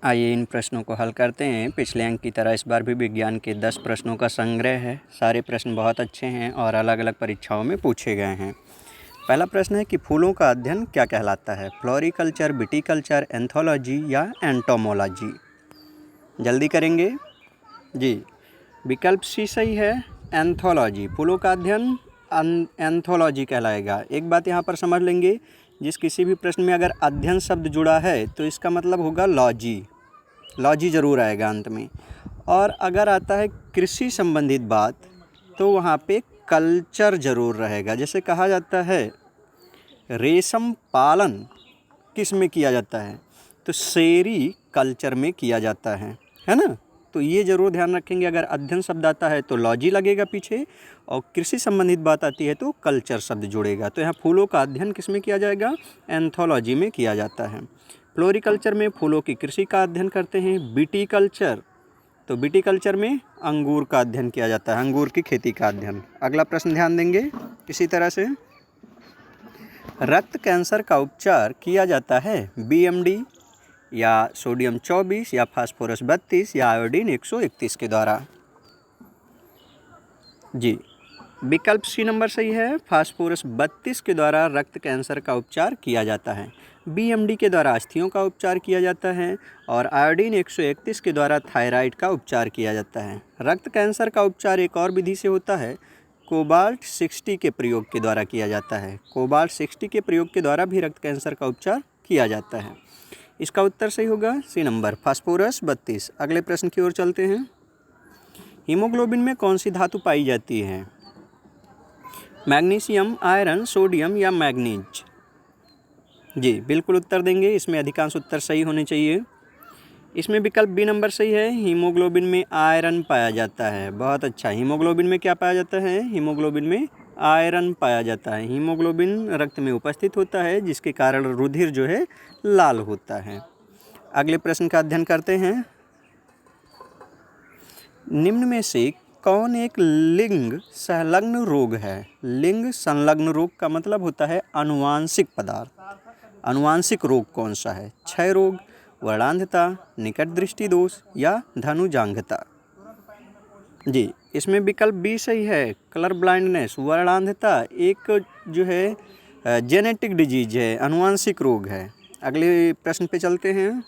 आइए इन प्रश्नों को हल करते हैं। पिछले अंक की तरह इस बार भी विज्ञान के 10 प्रश्नों का संग्रह है। सारे प्रश्न बहुत अच्छे हैं और अलग अलग परीक्षाओं में पूछे गए हैं। पहला प्रश्न है कि फूलों का अध्ययन क्या कहलाता है? फ्लोरिकल्चर, विटीकल्चर, एंथोलॉजी या एंटोमोलॉजी? जल्दी करेंगे जी। विकल्प सी सही है, एंथोलॉजी। फूलों का अध्ययन एंथोलॉजी कहलाएगा। एक बात यहाँ पर समझ लेंगे, जिस किसी भी प्रश्न में अगर अध्ययन शब्द जुड़ा है तो इसका मतलब होगा लॉजी। लॉजी ज़रूर आएगा अंत में। और अगर आता है कृषि संबंधित बात तो वहाँ पे कल्चर ज़रूर रहेगा। जैसे कहा जाता है रेशम पालन किस में किया जाता है, तो सेरी कल्चर में किया जाता है ना। तो ये ज़रूर ध्यान रखेंगे, अगर अध्ययन शब्द आता है तो लॉजी लगेगा पीछे, और कृषि संबंधित बात आती है तो कल्चर शब्द जुड़ेगा। तो यहाँ फूलों का अध्ययन किस में किया जाएगा? एंथोलॉजी में किया जाता है। फ्लोरिकल्चर में फूलों की कृषि का अध्ययन करते हैं। विटीकल्चर, तो विटीकल्चर में अंगूर का अध्ययन किया जाता है, अंगूर की खेती का अध्ययन। अगला प्रश्न ध्यान देंगे इसी तरह से, रक्त कैंसर का उपचार किया जाता है बीएमडी या सोडियम 24 या फास्फोरस 32 या आयोडीन 131 के द्वारा? जी, विकल्प सी नंबर सही है, फास्फोरस 32 के द्वारा रक्त कैंसर का उपचार किया जाता है। बीएमडी के द्वारा अस्थियों का उपचार किया जाता है और आयोडीन 131 के द्वारा थायराइड का उपचार किया जाता है। रक्त कैंसर का उपचार एक और विधि से होता है, कोबाल्ट 60 के प्रयोग के द्वारा किया जाता है। कोबाल्ट 60 के प्रयोग के द्वारा भी रक्त कैंसर का उपचार किया जाता है। इसका उत्तर सही होगा सी नंबर, फास्फोरस 32। अगले प्रश्न की ओर चलते हैं। हीमोग्लोबिन में कौन सी धातु पाई जाती है? मैग्नीशियम, आयरन, सोडियम या मैग्नीज? जी, बिल्कुल उत्तर देंगे। इसमें अधिकांश उत्तर सही होने चाहिए। इसमें विकल्प बी नंबर सही है, हीमोग्लोबिन में आयरन पाया जाता है। बहुत अच्छा, हीमोग्लोबिन में क्या पाया जाता है? हीमोग्लोबिन में आयरन पाया जाता है। हीमोग्लोबिन रक्त में उपस्थित होता है जिसके कारण रुधिर जो है लाल होता है। अगले प्रश्न का अध्ययन करते हैं। निम्न में से कौन एक लिंग संलग्न रोग है? लिंग संलग्न रोग का मतलब होता है अनुवांशिक पदार्थ। अनुवांशिक रोग कौन सा है? क्षय रोग, वर्णांधता, निकट दृष्टि दोष या धनुजांघता? जी, इसमें विकल्प बी सही है, कलर ब्लाइंडनेस। वर्णांधता एक जो है जेनेटिक डिजीज है, अनुवांशिक रोग है। अगले प्रश्न पे चलते हैं।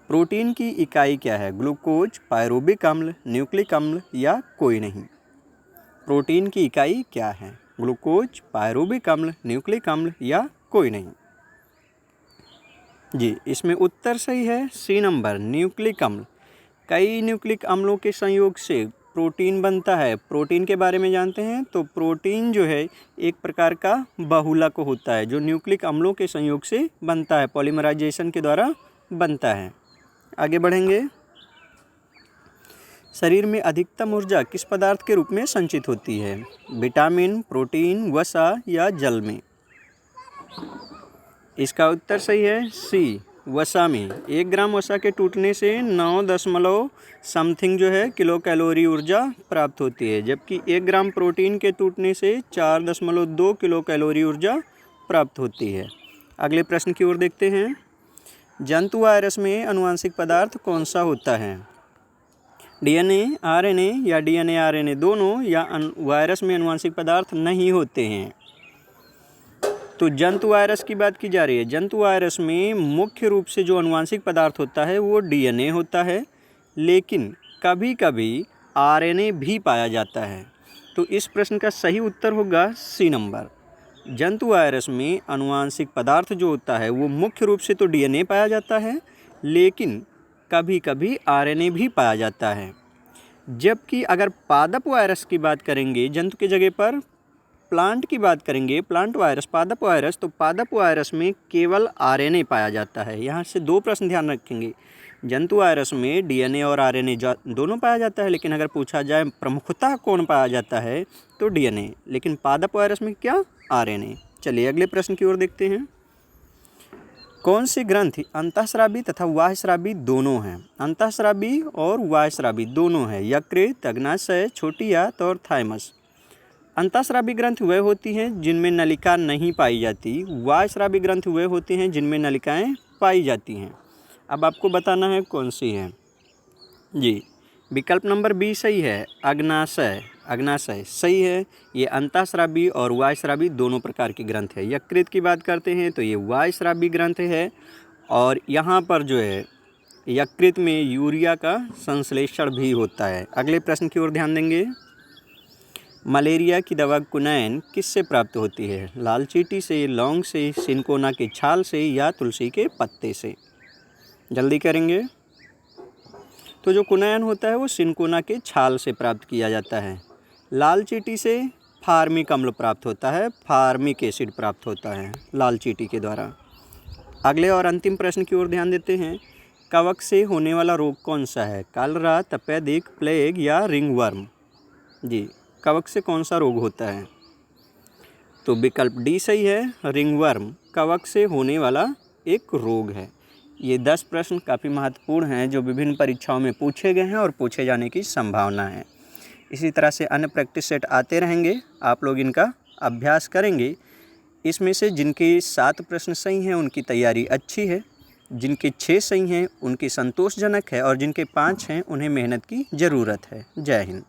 प्रोटीन की इकाई क्या है? ग्लूकोज, पायरुविक अम्ल, न्यूक्लिक अम्ल या कोई नहीं? प्रोटीन की इकाई क्या है? ग्लूकोज, पायरुविक अम्ल, न्यूक्लिक अम्ल या कोई नहीं? जी, इसमें उत्तर सही है सी नंबर, न्यूक्लिक अम्ल। कई न्यूक्लिक अम्लों के संयोग से प्रोटीन बनता है। प्रोटीन के बारे में जानते हैं तो प्रोटीन जो है एक प्रकार का बहुलक होता है जो न्यूक्लिक अम्लों के संयोग से बनता है, पॉलीमराइजेशन के द्वारा बनता है। आगे बढ़ेंगे। शरीर में अधिकतम ऊर्जा किस पदार्थ के रूप में संचित होती है? विटामिन, प्रोटीन, वसा या जल में? इसका उत्तर सही है सी, वसा में। 1 ग्राम वसा के टूटने से 9 दशमलव समथिंग जो है किलो कैलोरी ऊर्जा प्राप्त होती है, जबकि 1 ग्राम प्रोटीन के टूटने से 4.2 किलो कैलोरी ऊर्जा प्राप्त होती है। अगले प्रश्न की ओर देखते हैं। जंतु वायरस में अनुवांशिक पदार्थ कौन सा होता है? डीएनए, आरएनए या डीएनए आरएनए दोनों, या वायरस में अनुवांशिक पदार्थ नहीं होते हैं? तो जंतु वायरस की बात की जा रही है। जंतु वायरस में मुख्य रूप से जो अनुवांशिक पदार्थ होता है वो डीएनए होता है, लेकिन कभी कभी आरएनए भी पाया जाता है। तो इस प्रश्न का सही उत्तर होगा सी नंबर। जंतु वायरस में अनुवांशिक पदार्थ जो होता है वो मुख्य रूप से तो डीएनए पाया जाता है, लेकिन कभी कभी आरएनए भी पाया जाता है। जबकि अगर पादप वायरस की बात करेंगे, जंतु की जगह पर प्लांट की बात करेंगे, प्लांट वायरस, पादप वायरस, तो पादप वायरस में केवल आरएनए पाया जाता है। यहाँ से 2 प्रश्न ध्यान रखेंगे। जंतु वायरस में डीएनए और आरएनए दोनों पाया जाता है, लेकिन अगर पूछा जाए प्रमुखतः कौन पाया जाता है तो डीएनए, लेकिन पादप वायरस में क्या? आरएनए। चलिए अगले प्रश्न की ओर देखते हैं। कौन सी ग्रंथि अंतःस्रावी तथा बाह्यस्रावी दोनों हैं? अंतःस्रावी और बाह्यस्रावी दोनों है। यकृत, अग्नाशय, छोटी आंत और थाइमस। अंतःस्रावी ग्रंथि वह होती हैं जिनमें नलिका नहीं पाई जाती। बाह्यस्रावी ग्रंथि वह होती हैं जिनमें नलिकाएं पाई जाती हैं। अब आपको बताना है कौन सी है। जी, विकल्प नंबर बी सही है, अग्नाशय। अग्नाशय सही है। ये अंतःस्रावी और वायस्रावी दोनों प्रकार के ग्रंथ है। यकृत की बात करते हैं तो ये वायस्रावी ग्रंथ है, और यहाँ पर जो है यकृत में यूरिया का संश्लेषण भी होता है। अगले प्रश्न की ओर ध्यान देंगे। मलेरिया की दवा क्विनैन किससे प्राप्त होती है? लाल चींटी से, लौंग से, सिनकोना के छाल से या तुलसी के पत्ते से? जल्दी करेंगे। तो जो क्विनैन होता है वो सिनकोना के छाल से प्राप्त किया जाता है। लाल चींटी से फार्मिक अम्ल प्राप्त होता है, फार्मिक एसिड प्राप्त होता है लाल चींटी के द्वारा। अगले और अंतिम प्रश्न की ओर ध्यान देते हैं। कवक से होने वाला रोग कौन सा है? कलरा, तपेदिक, प्लेग या रिंगवर्म? जी, कवक से कौन सा रोग होता है? तो विकल्प डी सही है, रिंगवर्म कवक से होने वाला एक रोग है। ये 10 प्रश्न काफ़ी महत्वपूर्ण हैं जो विभिन्न परीक्षाओं में पूछे गए हैं और पूछे जाने की संभावना है। इसी तरह से अन्य प्रैक्टिस सेट आते रहेंगे, आप लोग इनका अभ्यास करेंगे। इसमें से जिनके 7 प्रश्न सही हैं उनकी तैयारी अच्छी है, जिनके 6 सही हैं उनकी संतोषजनक है, और जिनके 5 हैं उन्हें मेहनत की ज़रूरत है। जय हिंद।